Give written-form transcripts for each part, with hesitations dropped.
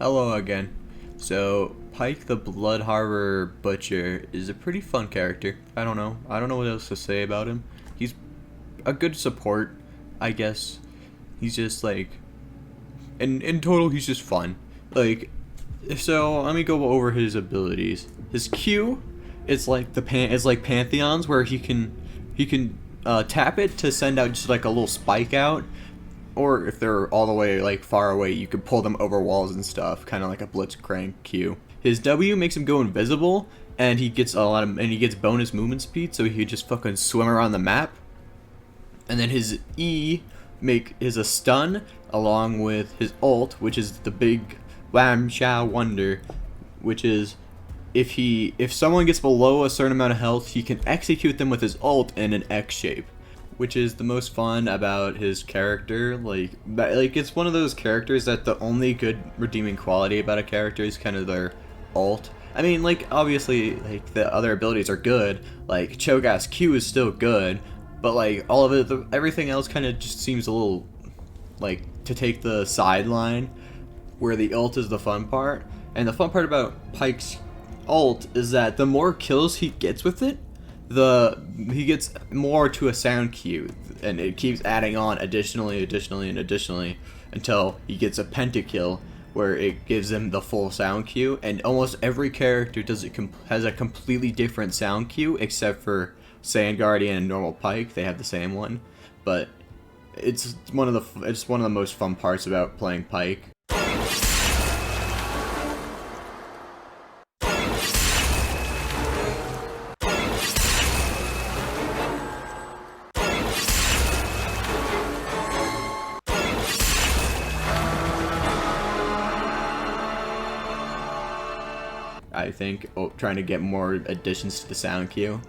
Hello again. So, Pyke the Blood Harbor Butcher is a pretty fun character. I don't know. I don't know what else to say about him. He's a good support, I guess. He's just like, in total, he's just fun. Like, so let me go over his abilities. His Q is like is like Pantheon's, where he can tap it to send out just like a little spike out, or if they're all the way like far away, you could pull them over walls and stuff, kind of like a Blitzcrank Q. His W makes him go invisible, and he gets he gets bonus movement speed, so he could just fucking swim around the map. And then his E is a stun, along with his ult, which is the big Wham Sha Wonder, which is if someone gets below a certain amount of health, he can execute them with his ult in an X shape, which is the most fun about his character. Like it's one of those characters that the only good redeeming quality about a character is kind of their ult. I mean, like, obviously, like, the other abilities are good, like Cho'Gath's Q is still good, but like all of it, everything else kind of just seems a little like to take the sideline, where the ult is the fun part. And the fun part about Pyke's ult is that the more kills he gets with it, he gets more to a sound cue, and it keeps adding on additionally until he gets a pentakill, where it gives him the full sound cue. And almost every character has a completely different sound cue, except for Sand Guardian and normal Pyke. They have the same one, but it's one of the most fun parts about playing Pyke. I think trying to get more additions to the sound queue.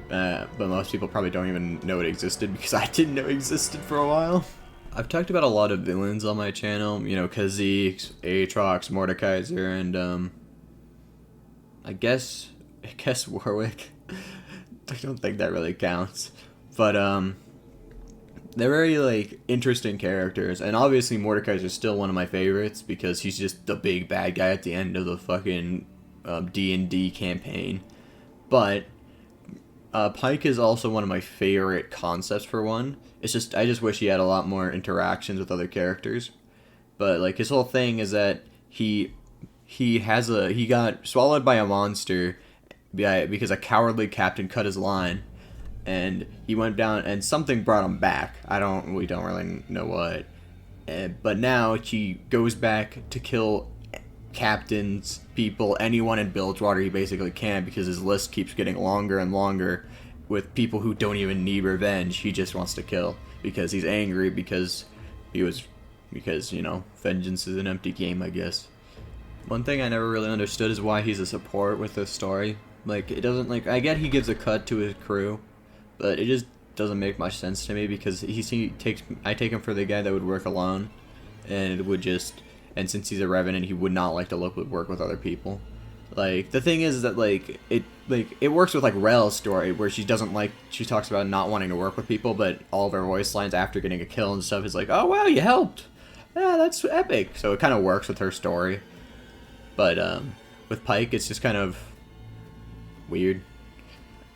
But most people probably don't even know it existed, because I didn't know it existed for a while. I've talked about a lot of villains on my channel, you know, Kha'Zix, Aatrox, Mordekaiser, and I guess Warwick. I don't think that really counts. But they're very like interesting characters, and obviously Mordekaiser is still one of my favorites because he's just the big bad guy at the end of the fucking D&D campaign. But Pyke is also one of my favorite concepts for one. It's just I just wish he had a lot more interactions with other characters. But like his whole thing is that he got swallowed by a monster because a cowardly captain cut his line, and he went down and something brought him back. We don't really know what. But now he goes back to kill captains, people, anyone in Bilgewater he basically can, because his list keeps getting longer and longer with people who don't even need revenge. He just wants to kill because he's angry, because you know, vengeance is an empty game, I guess. One thing I never really understood is why he's a support with this story. Like, it doesn't, like, I get he gives a cut to his crew, but it just doesn't make much sense to me, because I take him for the guy that would work alone, and and since he's a revenant, he would not like to work with other people. Like, the thing is that it works with like Rel's story, where she talks about not wanting to work with people, but all of her voice lines after getting a kill and stuff is like, oh wow, you helped, yeah, that's epic. So it kind of works with her story. But with Pyke, it's just kind of weird.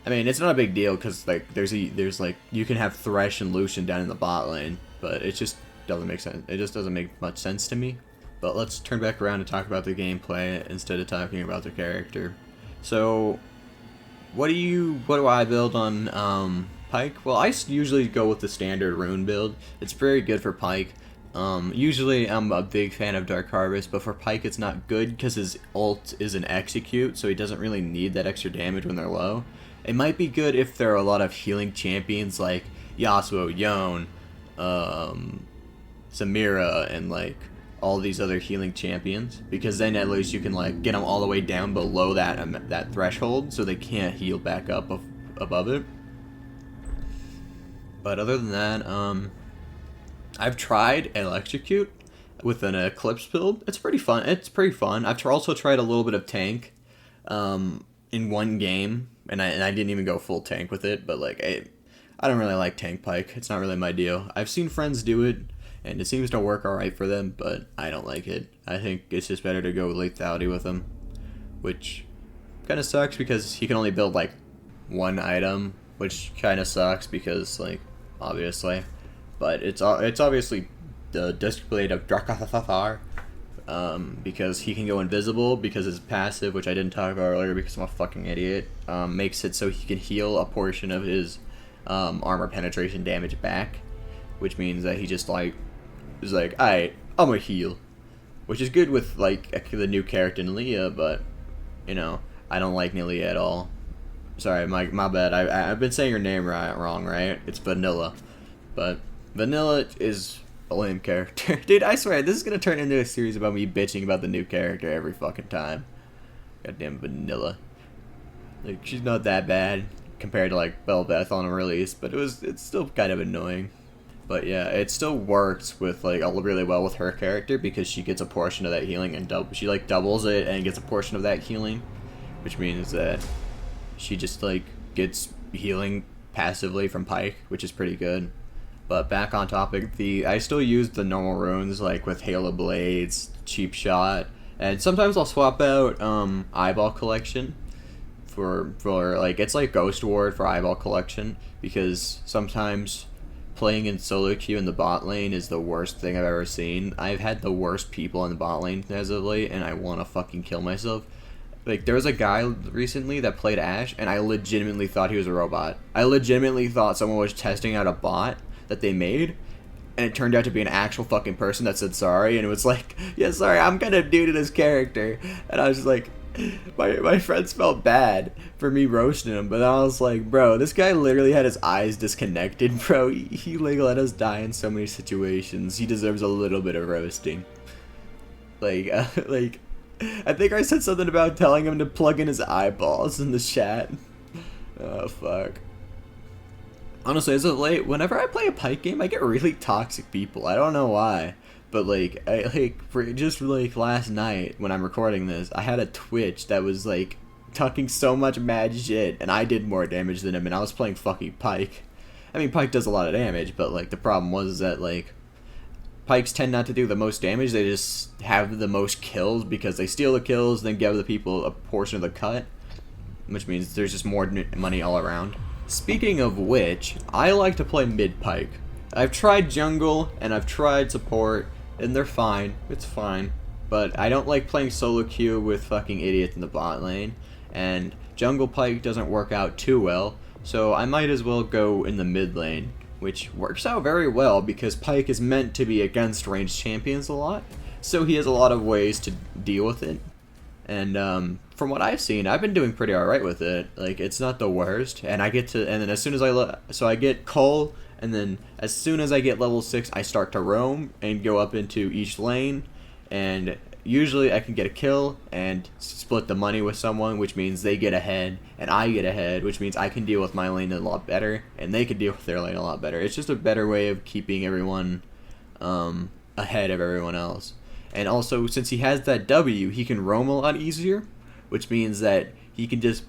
I mean, it's not a big deal, because like there's like, you can have Thresh and Lucian down in the bot lane, but it just doesn't make sense. It just doesn't make much sense to me. But let's turn back around and talk about the gameplay instead of talking about the character. So, what do I build on Pyke? Well, I usually go with the standard rune build. It's very good for Pyke. Usually I'm a big fan of Dark Harvest, but for Pyke it's not good because his ult is an execute, so he doesn't really need that extra damage when they're low. It might be good if there are a lot of healing champions like Yasuo, Yone, Samira, and like all these other healing champions, because then at least you can like get them all the way down below that threshold, so they can't heal back up above it. But other than that, I've tried Electrocute with an Eclipse build. It's pretty fun. I've also tried a little bit of tank in one game, and I didn't even go full tank with it, but like I don't really like tank Pyke. It's not really my deal. I've seen friends do it, and it seems to work alright for them, but I don't like it. I think it's just better to go with lethality with him, which kind of sucks because he can only build like one item, which kind of sucks because like obviously, but it's obviously the Disc Blade of Drakathar, because he can go invisible because his passive, which I didn't talk about earlier because I'm a fucking idiot, makes it so he can heal a portion of his armor penetration damage back, which means that he just like is like, alright, I'm gonna heal, which is good with like the new character Nelia, but you know, I don't like Nelia at all. Sorry, my bad. I've been saying your name wrong, right? It's Vanilla, but Vanilla is a lame character. Dude, I swear, this is gonna turn into a series about me bitching about the new character every fucking time. Goddamn Vanilla. Like, she's not that bad compared to like Bel'Veth on a release, but it's still kind of annoying. But yeah, it still works with like really well with her character because she gets a portion of that healing and she like doubles it and gets a portion of that healing, which means that she just like gets healing passively from Pyke, which is pretty good. But back on topic, I still use the normal runes like with Halo Blades, Cheap Shot, and sometimes I'll swap out Eyeball Collection for like, it's like Ghost Ward for Eyeball Collection, because sometimes playing in solo queue in the bot lane is the worst thing I've ever seen. I've had the worst people in the bot lane as of late, and I want to fucking kill myself. Like, there was a guy recently that played Ashe, and I legitimately thought he was a robot. I legitimately thought someone was testing out a bot that they made, and it turned out to be an actual fucking person that said sorry, and it was like, yeah, sorry, I'm kind of new to this character. And I was just like, my friends felt bad for me roasting him, but I was like, bro, this guy literally had his eyes disconnected, bro. He like let us die in so many situations. He deserves a little bit of roasting. Like, I think I said something about telling him to plug in his eyeballs in the chat. Oh, fuck. Honestly, as of late, whenever I play a Pyke game, I get really toxic people. I don't know why. But, like, just last night, when I'm recording this, I had a Twitch that was, like, talking so much mad shit, and I did more damage than him, and I was playing fucking Pyke. I mean, Pyke does a lot of damage, but, like, the problem was that, like, Pykes tend not to do the most damage, they just have the most kills because they steal the kills, then give the people a portion of the cut, which means there's just more money all around. Speaking of which, I like to play mid Pyke. I've tried jungle and I've tried support, and they're fine, it's fine, but I don't like playing solo queue with fucking idiots in the bot lane, and jungle Pyke doesn't work out too well, so I might as well go in the mid lane, which works out very well because Pyke is meant to be against ranged champions a lot, so he has a lot of ways to deal with it. And from what I've seen, I've been doing pretty alright with it. Like, it's not the worst, and I then as soon as I get Cole, and then as soon as I get level 6, I start to roam and go up into each lane, and usually I can get a kill and split the money with someone, which means they get ahead and I get ahead, which means I can deal with my lane a lot better and they can deal with their lane a lot better. It's just a better way of keeping everyone ahead of everyone else. And also, since he has that W, he can roam a lot easier, which means that he can just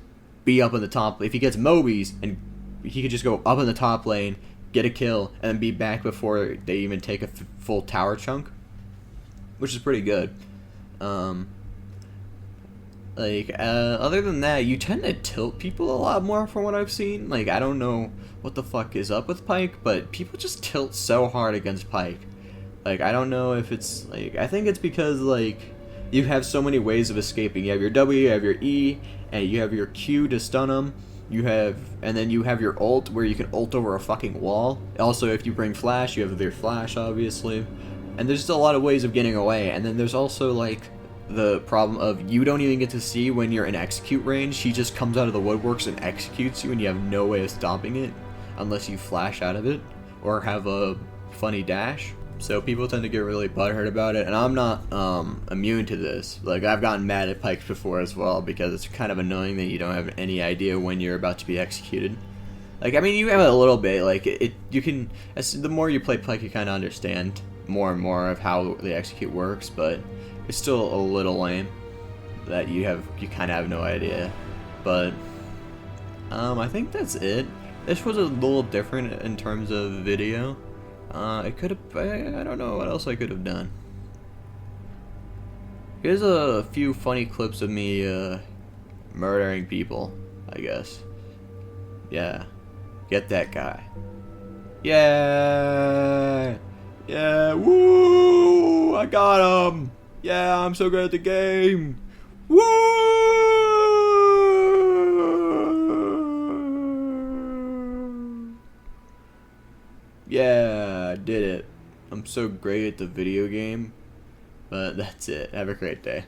be up in the top. If he gets Mobies, and he could just go up in the top lane, get a kill, and then be back before they even take a full tower chunk, which is pretty good. Other than that, you tend to tilt people a lot more from what I've seen. Like, I don't know what the fuck is up with Pyke, but people just tilt so hard against Pyke. Like, I don't know if it's, like, I think it's because, like, you have so many ways of escaping. You have your W, you have your E, and you have your Q to stun them. And then you have your ult, where you can ult over a fucking wall. Also, if you bring Flash, you have your Flash, obviously. And there's just a lot of ways of getting away. And then there's also, like, the problem of you don't even get to see when you're in execute range. He just comes out of the woodworks and executes you, and you have no way of stopping it unless you flash out of it or have a funny dash. So people tend to get really butthurt about it, and I'm not immune to this. Like, I've gotten mad at Pykes before as well, because it's kind of annoying that you don't have any idea when you're about to be executed. Like, I mean, you have a little bit. Like, you can, the more you play Pyke, you kind of understand more and more of how the execute works, but it's still a little lame that you kind of have no idea. But I think that's it. This was a little different in terms of video. I could have, I don't know what else I could have done. Here's a few funny clips of me, murdering people, I guess. Yeah. Get that guy. Yeah! Yeah, woo! I got him! Yeah, I'm so good at the game! Woo! Yeah, I did it. I'm so great at the video game. But that's it. Have a great day.